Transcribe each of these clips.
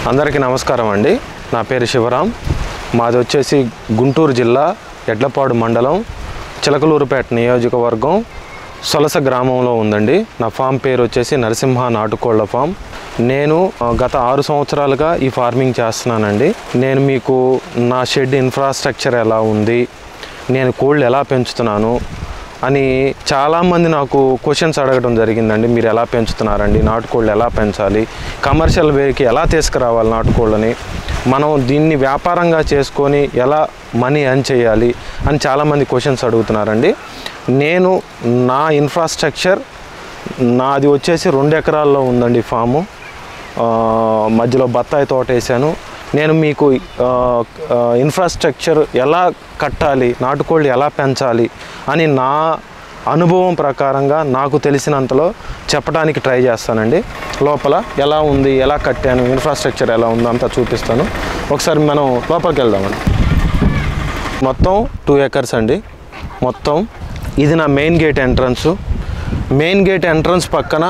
అందరికీ నమస్కారం అండి. నా పేరు శివరాం. మాది వచ్చేసి గుంటూరు జిల్లా ఎడ్లపాడు మండలం చిలకలూరుపేట నియోజకవర్గం సొలస గ్రామంలో ఉందండి. నా ఫామ్ పేరు వచ్చేసి నరసింహ నాటుకోళ్ల ఫామ్. నేను గత 6 సంవత్సరాలుగా ఈ ఫార్మింగ్ చేస్తున్నానండి. నేను మీకు నా షెడ్ ఇన్ఫ్రాస్ట్రక్చర్ ఎలా ఉంది, నేను కోళ్ళు ఎలా పెంచుతున్నాను అని చాలామంది నాకు క్వశ్చన్స్ అడగడం జరిగిందండి. మీరు ఎలా పెంచుతున్నారండి, నాటుకోళ్ళు ఎలా పెంచాలి, కమర్షియల్ వేకి ఎలా తీసుకురావాలి నాటుకోళ్ళని, మనం దీన్ని వ్యాపారంగా చేసుకొని ఎలా మనీ ఎర్న్ చేయాలి అని చాలామంది క్వశ్చన్స్ అడుగుతున్నారండి. నేను నా ఇన్ఫ్రాస్ట్రక్చర్ నాది వచ్చేసి 2 ఎకరాల్లో ఉందండి ఫాము. మధ్యలో బత్తాయి తోట వేసాను. నేను మీకు ఇన్ఫ్రాస్ట్రక్చర్ ఎలా కట్టాలి, నాటుకోళ్ళు ఎలా పెంచాలి అని నా అనుభవం ప్రకారంగా నాకు తెలిసినంతలో చెప్పడానికి ట్రై చేస్తానండి. లోపల ఎలా ఉంది, ఎలా కట్టాను, ఇన్ఫ్రాస్ట్రక్చర్ ఎలా ఉందో అంతా చూపిస్తాను. ఒకసారి మనం లోపలికి వెళ్దామండి. మొత్తం 2 ఎకర్స్ అండి. మొత్తం ఇది నా main gate entrance. Main gate entrance పక్కన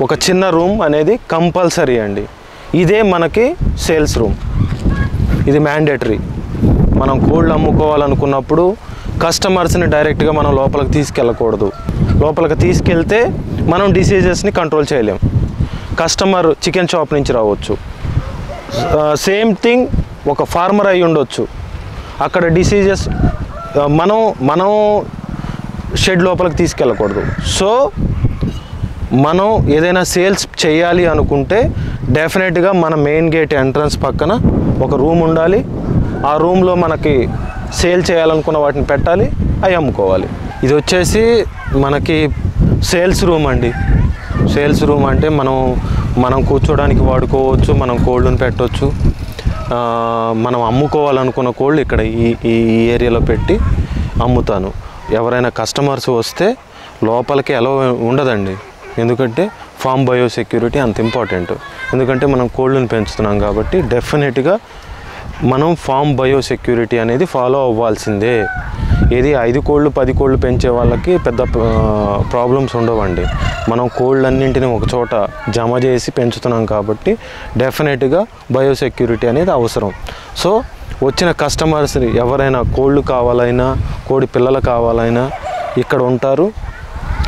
ఒక చిన్న రూమ్ అనేది కంపల్సరీ అండి. ఇదే మనకి సేల్స్ రూమ్. ఇది మ్యాండేటరీ. మనం కోళ్ళు అమ్ముకోవాలనుకున్నప్పుడు కస్టమర్స్ని డైరెక్ట్గా మనం లోపలికి తీసుకెళ్ళకూడదు. లోపలికి తీసుకెళ్తే మనం డిసీజెస్ని కంట్రోల్ చేయలేం. కస్టమర్ చికెన్ షాప్ నుంచి రావచ్చు, సేమ్ థింగ్ ఒక ఫార్మర్ అయి ఉండొచ్చు. అక్కడ డిసీజెస్ మనం షెడ్ లోపలికి తీసుకెళ్ళకూడదు. సో మనం ఏదైనా సేల్స్ చేయాలి అనుకుంటే డెఫినెట్గా మన మెయిన్ గేట్ ఎంట్రన్స్ పక్కన ఒక రూమ్ ఉండాలి. ఆ రూమ్లో మనకి సేల్ చేయాలనుకున్న వాటిని పెట్టాలి, అవి అమ్ముకోవాలి. ఇది వచ్చేసి మనకి సేల్స్ రూమ్ అండి. సేల్స్ రూమ్ అంటే మనం కూర్చోడానికి వాడుకోవచ్చు, మనం కోళ్ళను పెట్టవచ్చు. మనం అమ్ముకోవాలనుకున్న కోళ్ళు ఇక్కడ ఈ ఏరియాలో పెట్టి అమ్ముతాను. ఎవరైనా కస్టమర్స్ వస్తే లోపలికి ఎలా ఉండదండి. ఎందుకంటే ఫామ్ బయోసెక్యూరిటీ అంత ఇంపార్టెంట్. ఎందుకంటే మనం కోళ్ళను పెంచుతున్నాం కాబట్టి డెఫినెట్గా మనం ఫామ్ బయోసెక్యూరిటీ అనేది ఫాలో అవ్వాల్సిందే. ఇది 5 కోళ్ళు 10 కోళ్ళు పెంచే వాళ్ళకి పెద్ద ప్రాబ్లమ్స్ ఉండవండి. మనం కోళ్ళన్నింటినీ ఒక చోట జమ చేసి పెంచుతున్నాం కాబట్టి డెఫినెట్గా బయోసెక్యూరిటీ అనేది అవసరం. సో వచ్చిన కస్టమర్స్ ఎవరైనా కోళ్ళు కావాలైనా, కోడి పిల్లలు కావాలైనా ఇక్కడ ఉంటారు.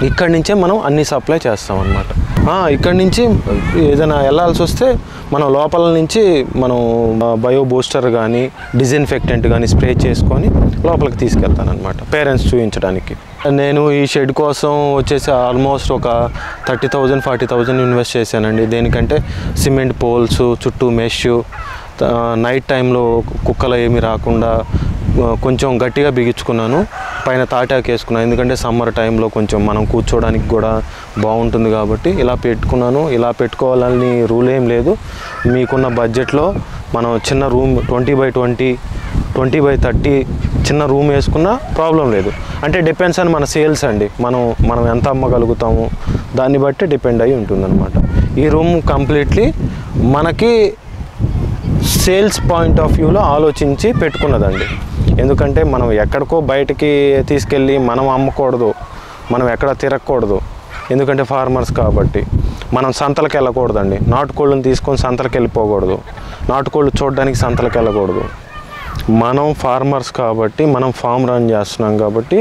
ఇక్కడి నుంచే మనం అన్ని సప్లై చేస్తాం అన్నమాట. ఇక్కడి నుంచి ఏదైనా వెళ్ళాల్సి వస్తే మనం లోపల నుంచి మనం బయో బూస్టర్ కానీ డిజిన్ఫెక్టెంట్ కానీ స్ప్రే చేసుకొని లోపలికి తీసుకెళ్తాను అనమాట, పేరెంట్స్ చూపించడానికి. నేను ఈ షెడ్ కోసం వచ్చేసి ఆల్మోస్ట్ ఒక 30,000 40,000 ఇన్వెస్ట్ చేశానండి. దేనికంటే సిమెంట్ పోల్స్, చుట్టూ మెష్, నైట్ టైంలో కుక్కలు ఏమి రాకుండా కొంచెం గట్టిగా బిగించుకున్నాను. పైన తాటాకు వేసుకున్నాను. ఎందుకంటే సమ్మర్ టైంలో కొంచెం మనం కూర్చోడానికి కూడా బాగుంటుంది కాబట్టి ఇలా పెట్టుకున్నాను. ఇలా పెట్టుకోవాలని రూల్ ఏం లేదు. మీకున్న బడ్జెట్లో మనం చిన్న రూమ్ 20x20, 20x30 చిన్న రూమ్ వేసుకున్నా ప్రాబ్లం లేదు. అంటే డిపెండ్స్ అని మన సేల్స్ అండి. మనం ఎంత అమ్మగలుగుతాము దాన్ని బట్టి డిపెండ్ అయి ఉంటుందన్నమాట. ఈ రూమ్ కంప్లీట్లీ మనకి సేల్స్ పాయింట్ ఆఫ్ వ్యూలో ఆలోచించి పెట్టుకున్నదండి. ఎందుకంటే మనం ఎక్కడికో బయటికి తీసుకెళ్ళి మనం అమ్మకూడదు, మనం ఎక్కడ తిరగకూడదు. ఎందుకంటే ఫార్మర్స్ కాబట్టి మనం సంతలకు వెళ్ళకూడదండి. నాటుకోళ్ళని తీసుకొని సంతలకు వెళ్ళిపోకూడదు, నాటుకోళ్ళు చూడడానికి సంతలకు వెళ్ళకూడదు. మనం ఫార్మర్స్ కాబట్టి మనం ఫామ్ రన్ చేస్తున్నాం కాబట్టి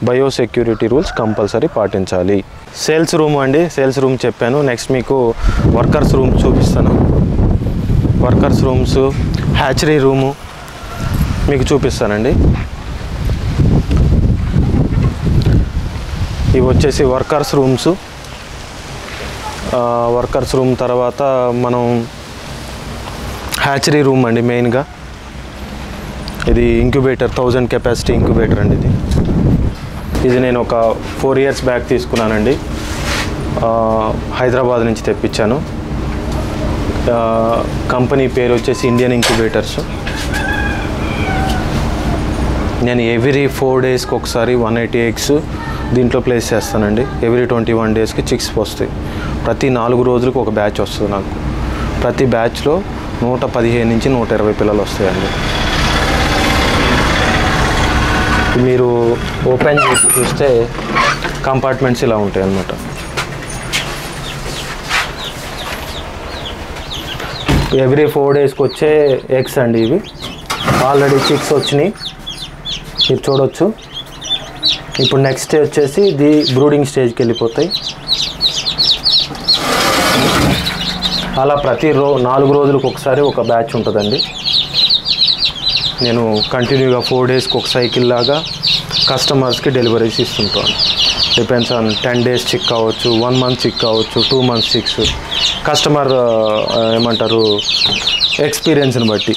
బయోసెక్యూరిటీ రూల్స్ కంపల్సరీ పాటించాలి. సేల్స్ రూమ్ అండి, సేల్స్ రూమ్ చెప్పాను. నెక్స్ట్ మీకు వర్కర్స్ రూమ్ చూపిస్తాను. వర్కర్స్ రూమ్స్, హ్యాచరీ రూము మీకు చూపిస్తానండి. ఇవి వచ్చేసి వర్కర్స్ రూమ్స్. వర్కర్స్ రూమ్ తర్వాత మనం హ్యాచరీ రూమ్ అండి. మెయిన్గా ఇది ఇంక్యుబేటర్, 1000 కెపాసిటీ ఇంక్యుబేటర్ అండి. ఇది నేను ఒక 4 years బ్యాక్ తీసుకున్నానండి. హైదరాబాద్ నుంచి తెప్పించాను. కంపెనీ పేరు వచ్చేసి ఇండియన్ ఇంక్యుబేటర్స్. నేను ఎవ్రీ 4 daysకి ఒకసారి 180 eggs దీంట్లో ప్లేస్ చేస్తానండి. ఎవ్రీ 21 daysకి చిక్స్ వస్తాయి. ప్రతి 4 రోజులకు ఒక బ్యాచ్ వస్తుంది నాకు. ప్రతి బ్యాచ్లో 115 నుంచి 120 పిల్లలు వస్తాయండి. మీరు ఓపెన్ చేసి చూస్తే కంపార్ట్మెంట్స్ ఇలా ఉంటాయి అన్నమాట. ఎవ్రీ 4 డేస్కి వచ్చే ఎగ్స్ అండి ఇవి. ఆల్రెడీ చిక్స్ వచ్చినాయి, మీరు చూడొచ్చు. ఇప్పుడు నెక్స్ట్ స్టేజ్ వచ్చేసి ఇది బ్రూడింగ్ స్టేజ్కి వెళ్ళిపోతాయి. అలా ప్రతి 4 రోజులకు ఒకసారి ఒక బ్యాచ్ ఉంటుందండి. నేను కంటిన్యూగా 4 డేస్కి ఒక సైకిల్ లాగా కస్టమర్స్కి డెలివరీస్ ఇస్తుంటాను. డిపెండ్స్ ఆన్ 10 డేస్ చిక్ కావచ్చు, 1 మంత్ చిక్ కావచ్చు, 2 మంత్స్ చిక్స్, కస్టమర్ ఏమంటారు ఎక్స్పీరియన్స్ని బట్టి.